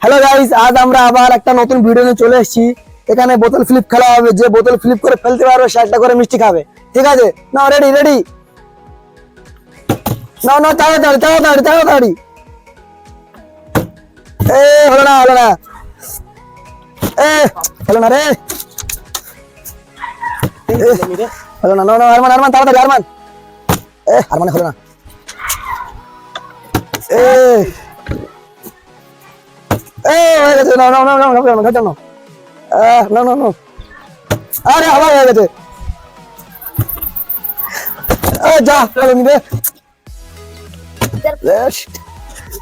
Hello guys, আজ আমরা আবার একটা নতুন ভিডিও নিয়ে চলে এসেছি। এখানে বোতল ফ্লিপ খেলা হবে। যে বোতল ফ্লিপ করে ফেলতে পারবে সে একটা করে মিষ্টি খাবে। ঠিক আছে? নাও, রেডি রেডি। নাও নাও, তাড়াতাড়ি তাড়াতাড়ি তাড়াতাড়ি। এ হলো না হলো না, এ হলো না রে, হলো না। নাও নাও, আরমান আরমান তাড়াতাড়ি আরমান। আরমানে হলো না। এ হয়ে গেছে। নাও নাও নাও নাও নাও নাও নাও নাও নাও নাও। আরে আবার হয়ে গেছে। যা চলো নিবে।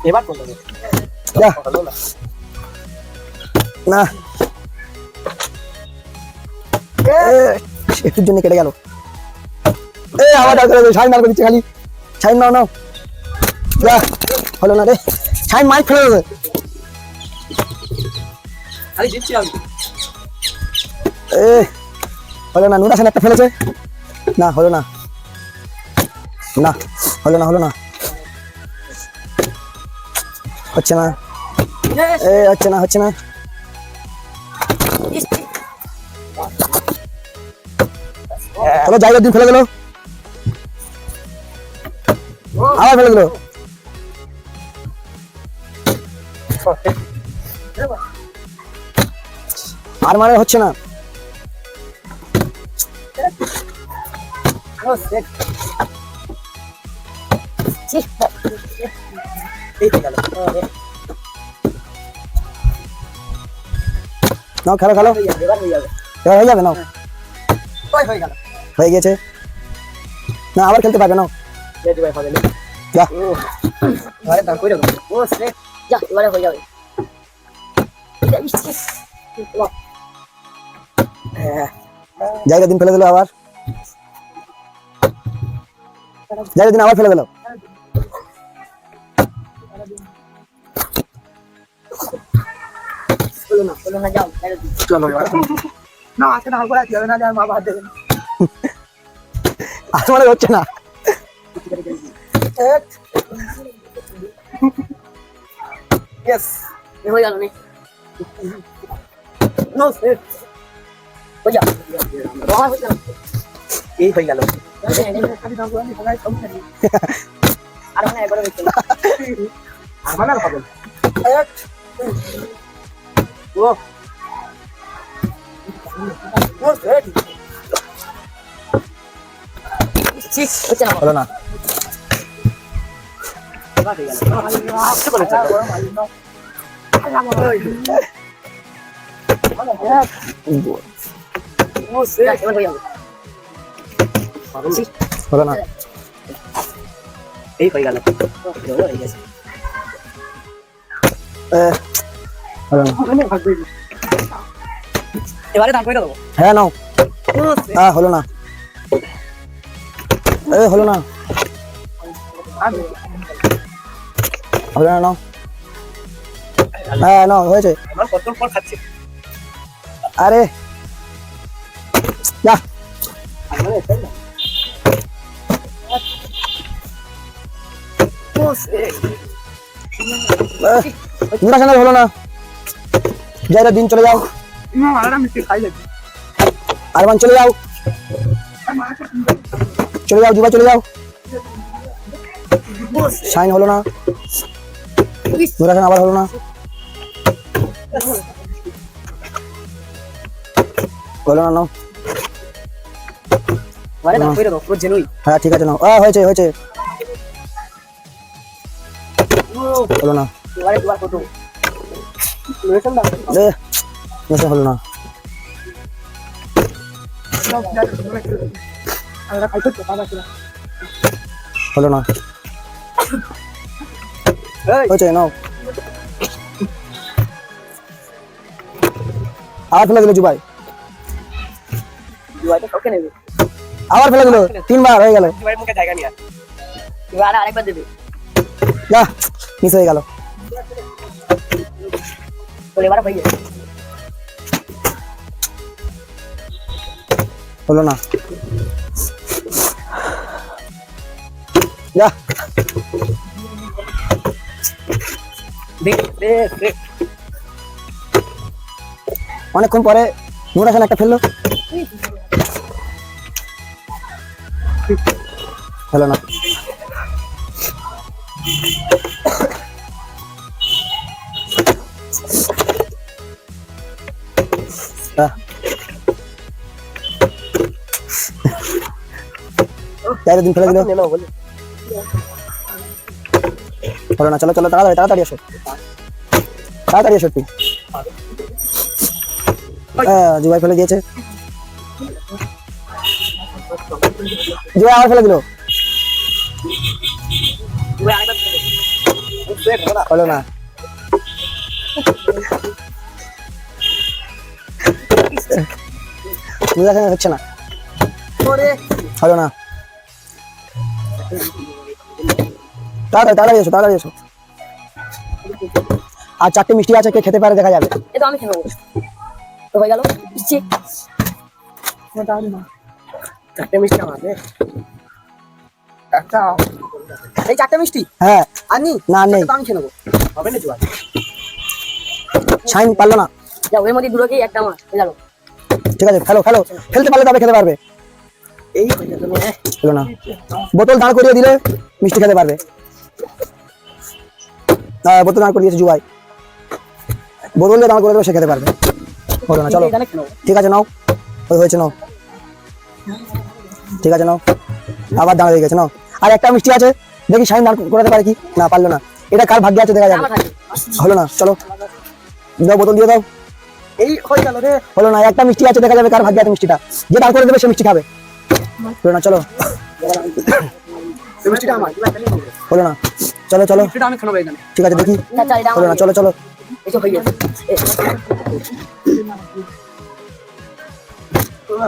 এবার কোন দিকে? যা হলো না। না, একটুর জন্য কেটে গেল। আবার সাইন মার দিচ্ছে খালি। সাইন নাও নাও। যা হলো না রে, সাইন মাইক ফেলে দেবে। আরে জিতছি আমি। হলো না, নুরাসান একটা ফেলেছে। না হলো না, না হলো না, হলো না, হচ্ছে না, হচ্ছে না, হচ্ছে না। চলো জায়গার দিন ফেলে দিল, আবার ফেলে দিল। আর মানে হচ্ছে না। নাও খেলো খেলো, এবার হয়ে যাবে। নাও হয়ে গেছে। না আবার খেলতে পারবে। নাও যা, এবারে হয়ে যাবে। জায়গা দিন ফেলে দিল, আবার জায়গা দিন আবার ফেলে দিল। হলো না, যাও চলো এবার। না আজকে না করে যাবে না, আর মা বাদ দেবেন। আর মানে হচ্ছে না। ইয়েস হয়ে গেল নে। নো সেট হয়ে যাও। রহা হয়ে গেল। এই হয়ে গেল। আর মানে একবার দেখতে। আমার আর হবে না। ও নো সেট ঠিক হচ্ছে না। হলো না। এবার হয়ে গেল। আস্তে করে চালাও। নো সেট এবার হয়ে যাবে। হলো না। এই হয়ে গেল। হয়ে গেছে। হলো না। এবারে দাঁড় করে দেবো। হ্যাঁ নাও। হলো না। হলো না, হলো না। নাও। হ্যাঁ নাও, হয়েছে। আমার কত পর খাচ্ছে। আরে যা, নুরাসান হলো না। জায়গা দিন চলে যাও। আরমান চলে যাও, চলে যাও যুবা, চলে যাও। সাইন হলো না। নুরাসান আবার হলো না। হলো না। নাও। এবারে দাঁড় করে দেবো পুরো জেনুই। হ্যাঁ ঠিক আছে, নাও। হয়েছে হয়েছে। হলো না। এবারে দুবার কত? হলো না। হলো না, হয়েছে। নাও। আবার ফেলে দিল জুবাই, দুবারটা কাউকে নেবে। আবার ফেলে দিল। 3 বার হয়ে গেল। এবারে মুখে জায়গা নিয়ে এবার আরেকবার দেবে। যা, মিস হয়ে গেল। তো এবার হয়ে যাবে। হলো না। যা, দেখ দেখ দেখ অনেকক্ষণ পরে মোটাশান একটা ফেললো, হলো না। চার দিন ফেলে দিল, হলো না। চলো চলো তাড়াতাড়ি তাড়াতাড়ি আসো, তাড়াতাড়ি আসো একটু। জুবাই ফেলে দিয়েছে, জুবাই আবার ফেলে দিল, হলো না। হচ্ছে না, হলো না। তাড়াতাড়ি তাড়াতাড়ি এসো, তাড়াতাড়ি এসো। আর 4টে মিষ্টি আছে, কে খেতে পারে দেখা যাবে। এ তো আমি খেয়ে নেবো। তো হয়ে গেল দিচ্ছি। চারটে মিষ্টি আমাদের একটা, এই চারটে মিষ্টি হ্যাঁ, আর নি না নেই, তো আমি খেয়ে নেবো, হবে না জোয়ার। শাইন পারলো না। যা ওর মধ্যে দুটোকেই একটা আমার হয়ে গেল। ঠিক আছে, খেলো খেলো, খেলতে পারলে তবে খেতে পারবে। এই হয়ে গেল, হলো না। বোতল দাঁড় করিয়ে দিলে মিষ্টি খেতে পারবে। বোতল দাঁড় করিয়েছে জুবাই, বোতল দিয়ে দাঁড় করে দেবে, সে খেতে পারবে। হলো না, চলো এখানে খেয়ে নেবো। ঠিক আছে নাও, ওই হয়েছে নাও, ঠিক আছে নাও, আবার দাঁড় হয়ে গেছে নাও। আর একটা মিষ্টি আছে, দেখি শাইন দাঁড় করাতে পারে কি না, পারলো না। এটা কার ভাগ্যে আছে দেখা যাবে। আমার থাকে। হলো না, চলো দাও, বোতল দিয়ে দাও। এই হয়ে গেল রে। হলো না, একটা মিষ্টি আছে, দেখা যাবে কার ভাগ্যে আছে মিষ্টিটা, যে দাঁড় করে দেবে সে মিষ্টি খাবে। হলো না, চলো, এই মিষ্টিটা আমার, হলো না, চলো চলো, মিষ্টিটা আমি খেয়ে নেবো এখানে। ঠিক আছে দেখি। আচ্ছা এটা হলো আমার। না, চলো চলো, এসব হয়ে গেছে।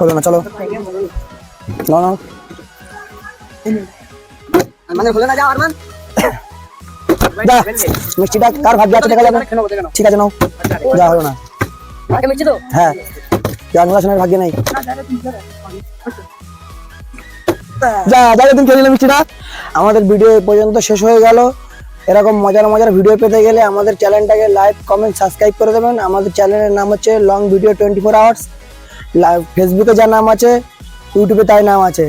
হলো না, চলো নাও নাও। মানে হলো না, যা আরমান যা, মিষ্টিটা কার ভাগ্যে আছে দেখা যাবে। খেয়ে নেবো, দেখে নাও। ঠিক আছে নাও, যা, হলো না। আগে মিষ্টি তো হ্যাঁ, যা, নুরাশনের ভাগ্যে নেই। যা, যাকে তুমি খেয়ে নিলে মিষ্টিটা। আমাদের ভিডিও এই পর্যন্ত শেষ হয়ে গেল। এরকম মজার মজার ভিডিও পেতে গেলে আমাদের চ্যানেলটাকে লাইক কমেন্ট সাবস্ক্রাইব করে দেবেন। আমাদের চ্যানেলের নাম হচ্ছে লং ভিডিও 24 আওয়ার্স। ফেসবুকে যার নাম আছে, ইউটিউবে তাই নাম আছে।